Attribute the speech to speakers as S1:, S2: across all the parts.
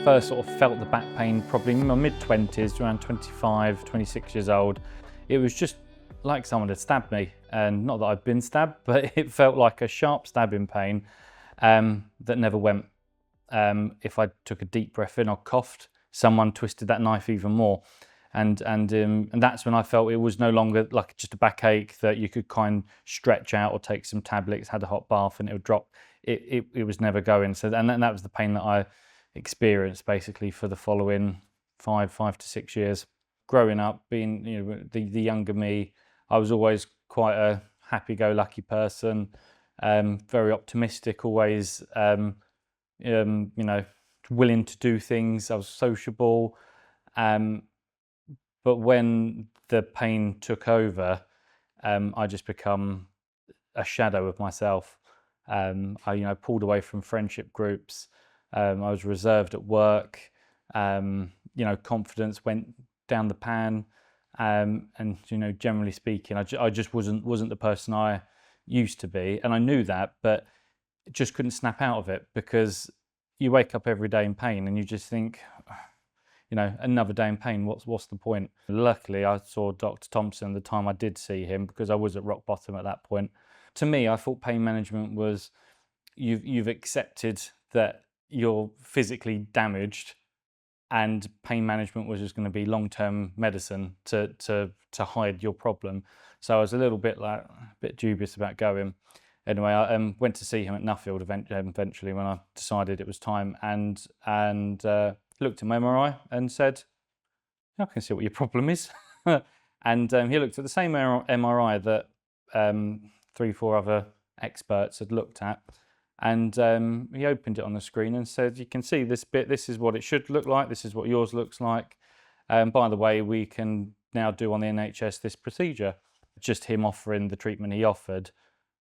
S1: first sort of felt the back pain probably in my mid-20s, around 25, 26 years old. It was just like someone had stabbed me, and not that I've been stabbed, but it felt like a sharp stabbing pain that never went. If I took a deep breath in or coughed, someone twisted that knife even more. And that's when I felt it was no longer like just a backache that you could kind of stretch out or take some tablets, had a hot bath and it would drop. It was never going. So and that was the pain that I experienced basically for the following five to 6 years. Growing up, being the younger me, I was always quite a happy-go-lucky person, very optimistic, always willing to do things. I was sociable. But when the pain took over, I just become a shadow of myself. I pulled away from friendship groups. I was reserved at work. Confidence went down the pan. And generally speaking, I just wasn't the person I used to be, and I knew that, but just couldn't snap out of it, because you wake up every day in pain, and you just think, another day in pain, what's the point? Luckily, I saw Dr. Thompson the time I did see him, because I was at rock bottom at that point. To me, I thought pain management was you've accepted that you're physically damaged, and pain management was just going to be long-term medicine to hide your problem. So I was a little bit dubious about going. Anyway, I went to see him at Nuffield eventually when I decided it was time, and looked at my MRI and said, I can see what your problem is. And he looked at the same MRI that 3-4 other experts had looked at, and he opened it on the screen and said, you can see this bit, this is what it should look like, this is what yours looks like. By the way, we can now do on the NHS this procedure. Just him offering the treatment he offered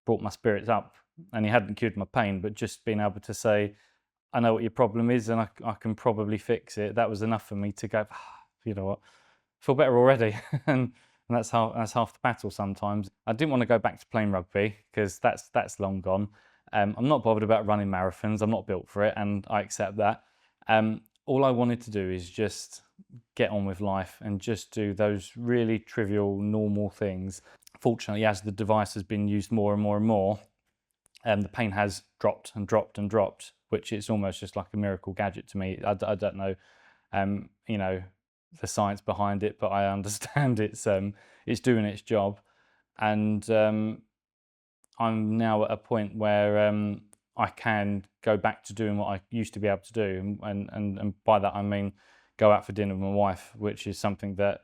S1: brought my spirits up, and he hadn't cured my pain, but just being able to say, I know what your problem is and I can probably fix it, that was enough for me to go, you know what, I feel better already. and that's half the battle sometimes. I didn't want to go back to playing rugby, because that's long gone. I'm not bothered about running marathons, I'm not built for it, and I accept that. All I wanted to do is just get on with life and just do those really trivial, normal things. Fortunately, as the device has been used more and more and more, the pain has dropped and dropped and dropped, which is almost just like a miracle gadget to me. I don't know, the science behind it, but I understand it's doing its job. And I'm now at a point where I can go back to doing what I used to be able to do, and by that I mean go out for dinner with my wife, which is something that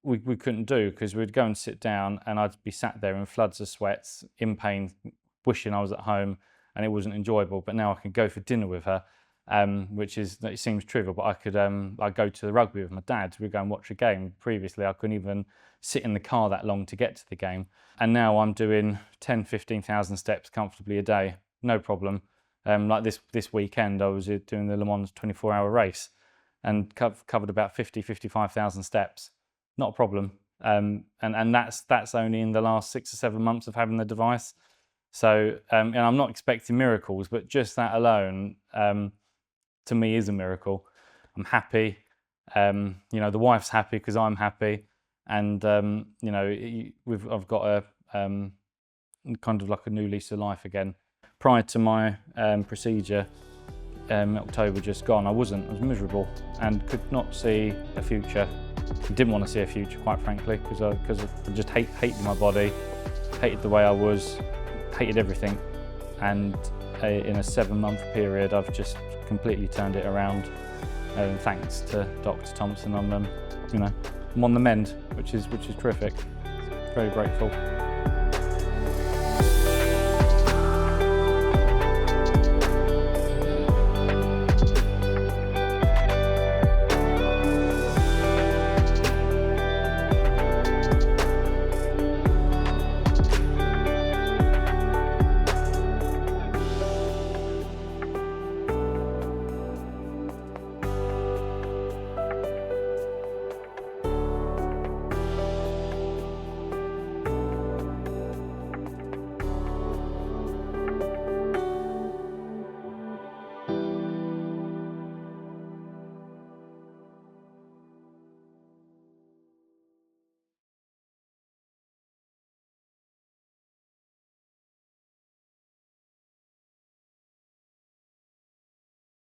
S1: we couldn't do, because we'd go and sit down and I'd be sat there in floods of sweats, in pain, wishing I was at home, and it wasn't enjoyable. But now I can go for dinner with her, it seems trivial, but I'd go to the rugby with my dad, we'd go and watch a game. Previously I couldn't even sit in the car that long to get to the game, and now I'm doing 10-15,000 steps comfortably a day, no problem. Like this weekend I was doing the Le Mans 24-hour race and covered about 55,000 steps, not a problem. And that's only in the last 6 or 7 months of having the device. So and I'm not expecting miracles, but just that alone to me is a miracle. I'm happy. The wife's happy because I'm happy, and I've got a kind of like a new lease of life again. Prior to my procedure, October just gone, I was miserable and could not see a future. Didn't want to see a future, quite frankly, because I just hated my body, hated the way I was, hated everything. And in a 7-month period, I've just completely turned it around. And thanks to Dr. Thompson, I'm on the mend, which is terrific. Very grateful.